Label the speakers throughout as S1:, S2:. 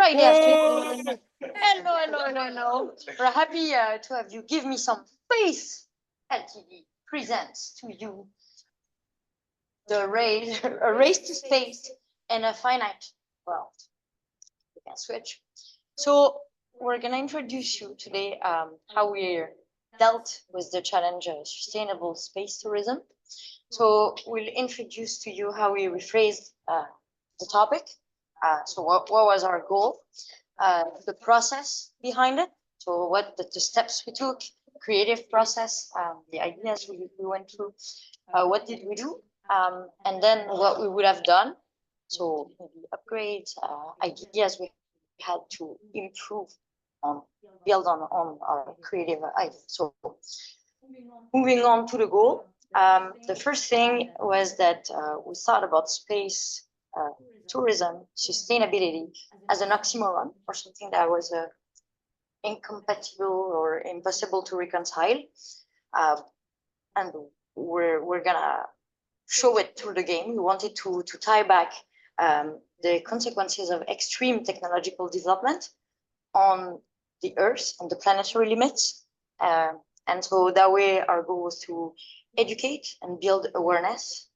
S1: Friday afternoon. Hello. We're happy to have you. Give me some space. LTD presents to you a race to space in a finite world. You can switch. So we're gonna introduce you today how we dealt with the challenge of sustainable space tourism. So we'll introduce to you how we rephrased the topic. So what was our goal? The process behind it. So what the steps we took, creative process, the ideas we went through, what did we do? And then what we would have done. So maybe upgrades, ideas we had to improve on, build on our creative ideas. So moving on to the goal. The first thing was that we thought about space tourism, sustainability as an oxymoron or something that was incompatible or impossible to reconcile. And we're gonna show it through the game. We wanted to tie back the consequences of extreme technological development on the Earth and the planetary limits. And so that way our goal was to educate and build awareness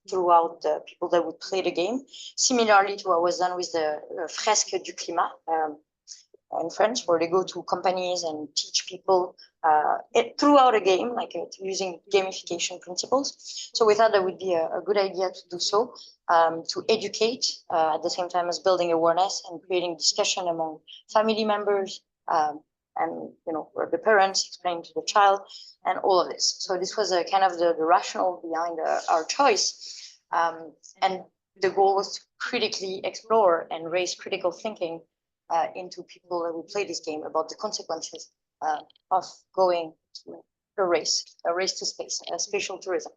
S1: throughout the people that would play the game, similarly to what was done with the Fresque du Climat in French, where they go to companies and teach people throughout a game, like using gamification principles. So we thought that would be a good idea to do so, to educate at the same time as building awareness and creating discussion among family members, and where the parents explain to the child and all of this. So this was a kind of the rationale behind our choice. And the goal was to critically explore and raise critical thinking into people that will play this game about the consequences of going to a race to space, spatial tourism.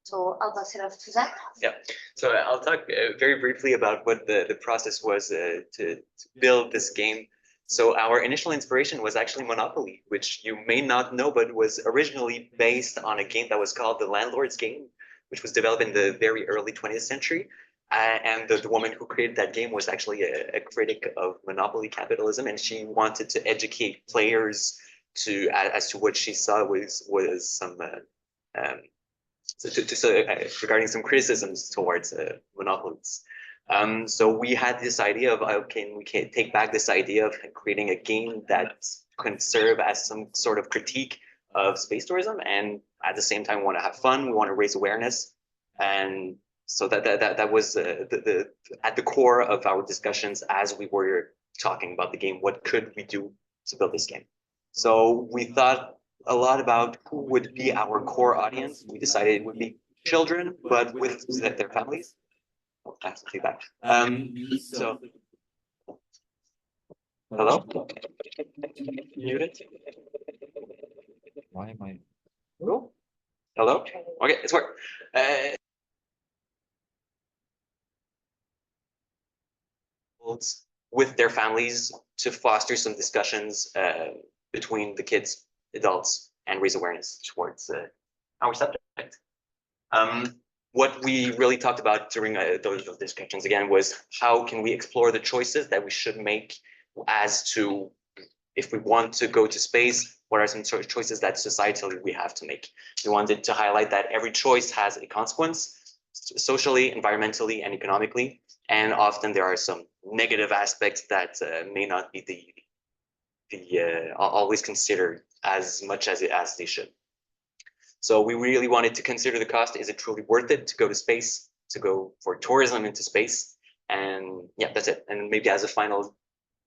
S1: So I'll pass it off to Zach.
S2: Yeah, so I'll talk very briefly about what the process was to build this game. So our initial inspiration was actually Monopoly, which you may not know, but was originally based on a game that was called The Landlord's Game, which was developed in the very early 20th century. And the woman who created that game was actually a critic of monopoly capitalism, and she wanted to educate players as to what she saw was some regarding some criticisms towards monopolies. So we had this idea of can we take back this idea of creating a game that can serve as some sort of critique of space tourism, and at the same time we want to have fun, we want to raise awareness, and so that was at the core of our discussions as we were talking about the game. What could we do to build this game? So we thought a lot about who would be our core audience. We decided it would be children, but with their families. Oh, that's feedback. So, hello? Muted?
S3: Why am I?
S2: Cool. Hello? Okay, it's work. With their families to foster some discussions between the kids, adults, and raise awareness towards our subject. What we really talked about during those discussions again was how can we explore the choices that we should make as to if we want to go to space, what are some sort of choices that societally we have to make. We wanted to highlight that every choice has a consequence, socially, environmentally, and economically. And often there are some negative aspects that may not be always considered as much as they should. So we really wanted to consider the cost. Is it truly worth it to go to space, to go for tourism into space? And yeah, that's it. And maybe as a final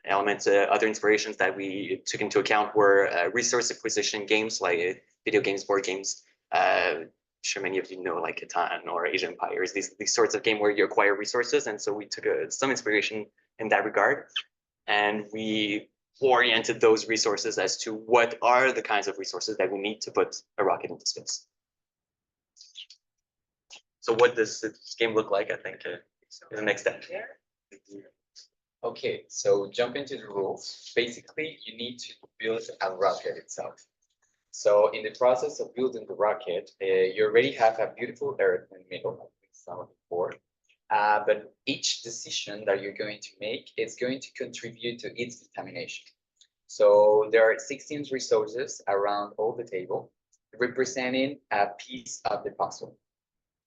S2: element, other inspirations that we took into account were resource acquisition games like video games, board games. I'm sure many of you know like Catan or Age of Empires, these sorts of game where you acquire resources. And so we took some inspiration in that regard. And we oriented those resources as to what are the kinds of resources that we need to put a rocket into space. So what does this game look like? I think is the next step.
S3: Okay, so jump into the rules. Basically, you need to build a rocket itself. So in the process of building the rocket, you already have a beautiful Earth in the middle, like we saw before. But each decision that you're going to make is going to contribute to its determination. So there are 16 resources around all the table, representing a piece of the puzzle.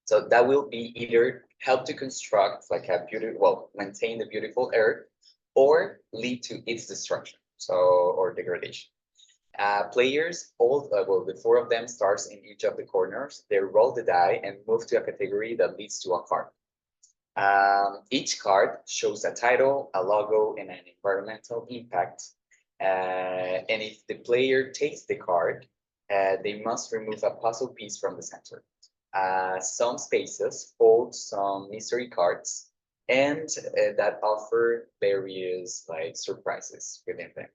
S3: So that will be either help to construct like a beautiful, maintain the beautiful earth, or lead to its destruction, so or degradation. Players, the four of them starts in each of the corners. They roll the die and move to a category that leads to a card. Each card shows a title, a logo, and an environmental impact. And if the player takes the card, they must remove a puzzle piece from the center. Some spaces hold some mystery cards, and that offer various like surprises within them.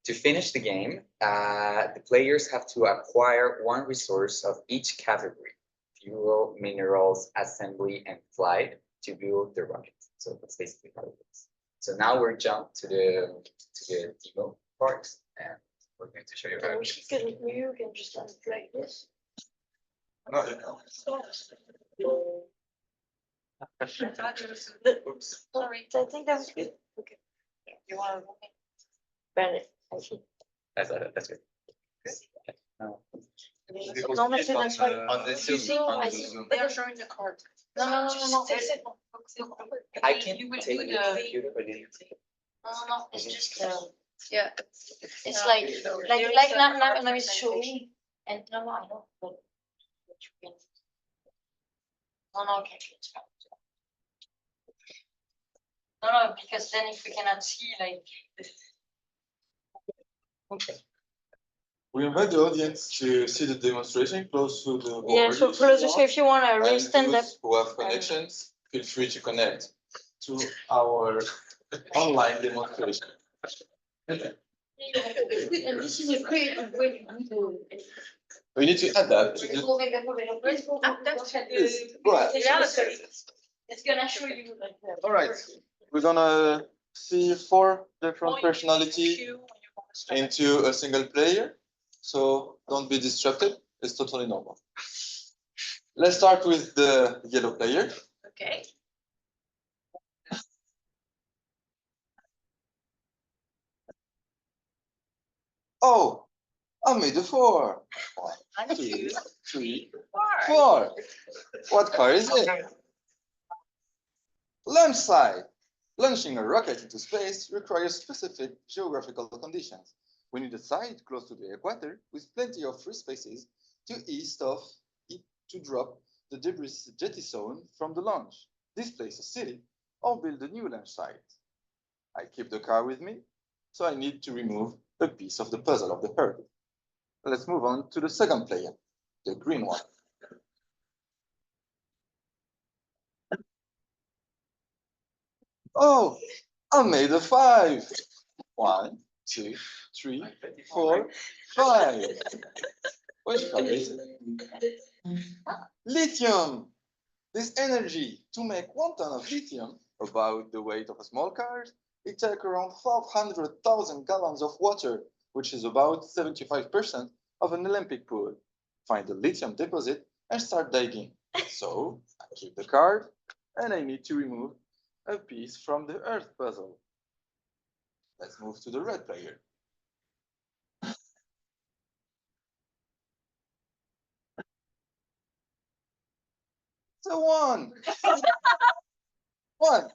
S3: To finish the game, the players have to acquire one resource of each category: fuel, minerals, assembly, and flight to build the rocket. So that's basically how it is. So now we're jumped to the demo part, and we're going to show you how.
S1: You can just unplug this.
S3: No,
S1: Sorry, I think that was good. Okay. You want to? Better. I see.
S3: That's good.
S1: No, that's fine.
S3: On the
S1: You see,
S3: Zoom,
S1: I
S3: on the
S1: see.
S3: Zoom.
S1: They are showing the card. No.
S3: I can
S1: You will
S3: take
S1: do
S3: it
S1: the.
S3: on the computer, but
S1: No, it's just
S4: Yeah.
S1: it's like now it's showing and no, I know, but you can. No, okay, it's fine. No, because then if we cannot see like.
S3: Okay.
S5: We invite the audience to see the demonstration close to the board.
S1: Yeah, so closer, so if you want to
S5: And
S1: really stand up.
S5: those who have connections, feel free to connect to our online demonstration.
S1: And this is a creative way to do it.
S5: We need to adapt to the. Yes, go ahead.
S1: It's gonna show you like that.
S5: All right, we're gonna see 4 different personalities into a single player. So don't be distracted, it's totally normal. Let's start with the yellow player.
S4: Okay.
S5: Oh, I made a 4. 1, 2, 3, 4. What car is it? Launch site. Launching a rocket into space requires specific geographical conditions. We need a site close to the equator with plenty of free spaces to east of it to drop the debris jettison from the launch, displace a city, or build a new launch site. I keep the car with me, so I need to remove a piece of the puzzle of the Earth. Let's move on to the second player, the green one. Oh, I made a 5. 1, 2, 3, 4, 5. Which color is it? Lithium. This energy to make 1 ton of lithium, about the weight of a small car, it takes around 500,000 gallons of water, which is about 75% of an Olympic pool. Find the lithium deposit and start digging. So I keep the card and I need to remove a piece from the Earth puzzle. Let's move to the red player. So 1. 1.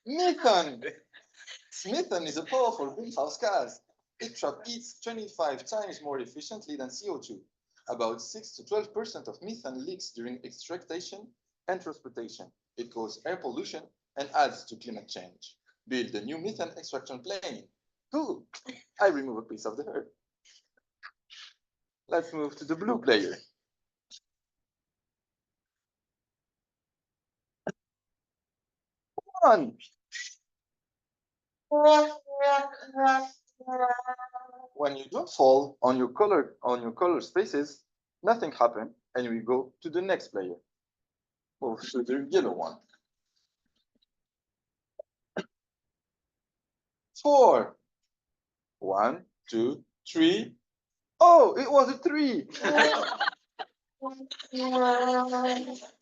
S5: Methane. Methane is a powerful greenhouse gas. It traps heat 25 times more efficiently than CO2. About 6 to 12% of methane leaks during extraction and transportation. It causes air pollution and adds to climate change. Build a new methane extraction plane. Cool. I remove a piece of the Earth. Let's move to the blue player. One. When you don't fall on your color spaces, nothing happens, and we go to the next player. Move to the yellow one. 4. 1, 2, 3. Oh, it was a 3.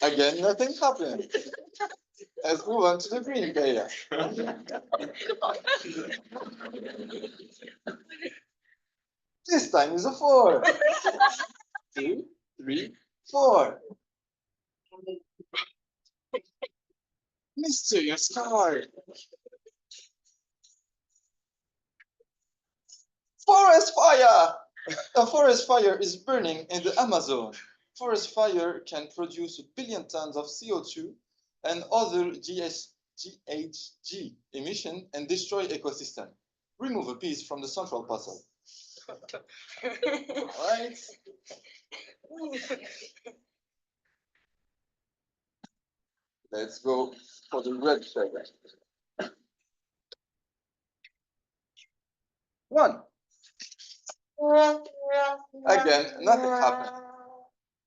S5: Again, nothing happened. Let's move on to the green player. This time is a 4. 2, 3, 4. Mysterious card. Forest fire! A forest fire is burning in the Amazon. Forest fire can produce 1 billion tons of CO2 and other GHG emission and destroy ecosystem. Remove a piece from the central puzzle. Alright. Let's go for the red flag. 1. Again, nothing happened.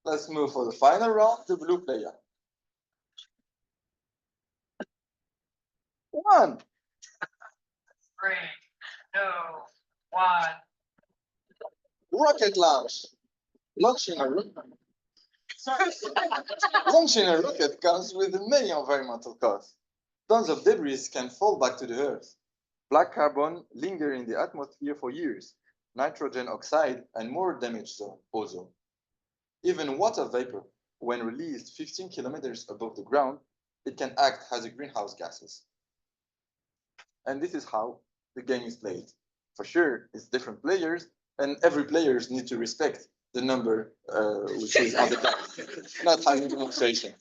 S5: Let's move for the final round, the blue player. 1.
S4: 3, 2, 1.
S5: Rocket launch. Launching a rocket comes with many environmental costs. Tons of debris can fall back to the Earth. Black carbon linger in the atmosphere for years. Nitrogen oxide and more damage ozone. Even water vapor, when released 15 kilometers above the ground, it can act as a greenhouse gases. And this is how the game is played. For sure, it's different players, and every players need to respect the number which is on the dice, not having demonstration.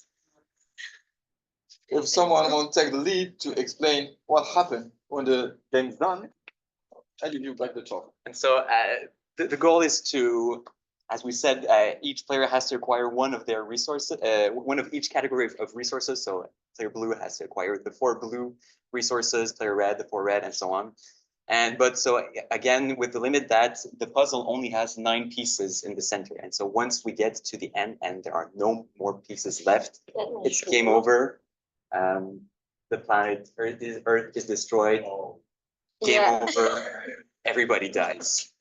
S5: If someone won't take the lead to explain what happened when the game is done, I give you back the talk.
S2: And so the goal is to, as we said, each player has to acquire one of their resources, one of each category of resources. So player blue has to acquire the 4 blue resources, player red, the 4 red, and so on. But so again, with the limit that the puzzle only has 9 pieces in the center. And so once we get to the end and there are no more pieces left, it's game over. The planet Earth is destroyed. Game over. Everybody dies.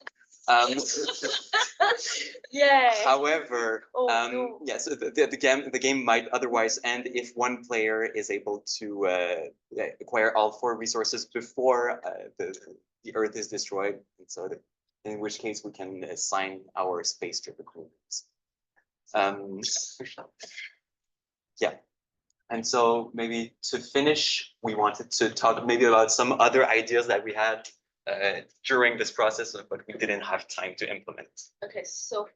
S1: Yeah.
S2: However,
S1: no.
S2: yes, the game might otherwise end if one player is able to acquire all 4 resources before the Earth is destroyed. And so, in which case, we can assign our space trip agreements. Yeah. And so maybe to finish, we wanted to talk maybe about some other ideas that we had during this process, but we didn't have time to implement.
S6: Okay, so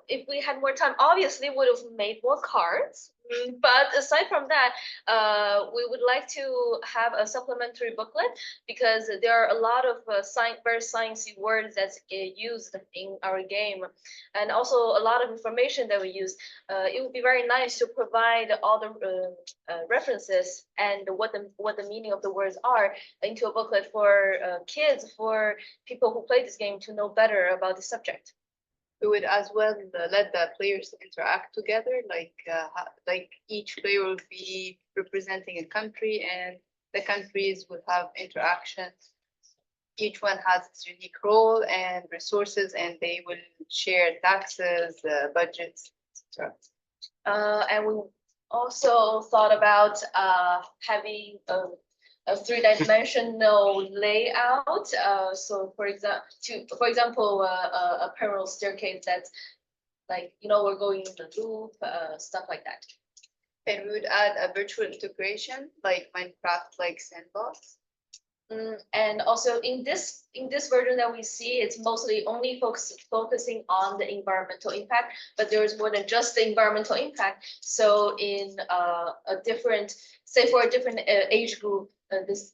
S6: if we had more time, obviously we would have made more cards. But aside from that, we would like to have a supplementary booklet because there are a lot of very sciencey words that's used in our game, and also a lot of information that we use. It would be very nice to provide all the references and what the meaning of the words are into a booklet for kids, for people who play this game to know better about the subject.
S7: We would as well let the players interact together, like each player will be representing a country and the countries will have interactions. Each one has its unique role and resources, and they will share taxes, budgets, etc.
S6: And we also thought about having a 3-dimensional layout. So for example, a parallel staircase that's like, we're going in the loop, stuff like that.
S7: And we would add a virtual integration like Minecraft, like Sandbox.
S6: And also in this version that we see, it's mostly only focusing on the environmental impact, but there's more than just the environmental impact. So in for a different age group, this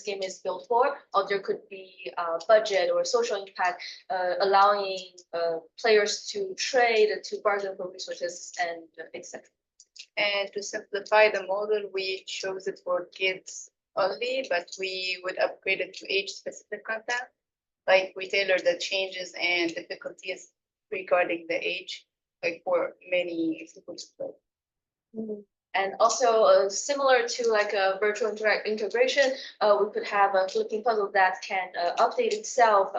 S6: game is built for, or there could be budget or social impact, allowing players to trade, to bargain for resources, and etc.
S7: And to simplify the model, we chose it for kids only, but we would upgrade it to age-specific content. Like we tailor the changes and difficulties regarding the age, like for many people to play.
S6: And also similar to like a virtual integration, we could have a flipping puzzle that can update itself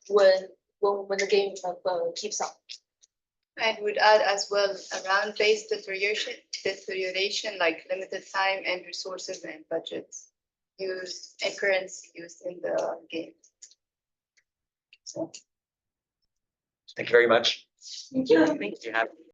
S6: when the game keeps on.
S7: And would add as well around-based deterioration like limited time and resources and budgets used and currency used in the game. So,
S3: Thank you very much.
S7: thank you.
S3: You have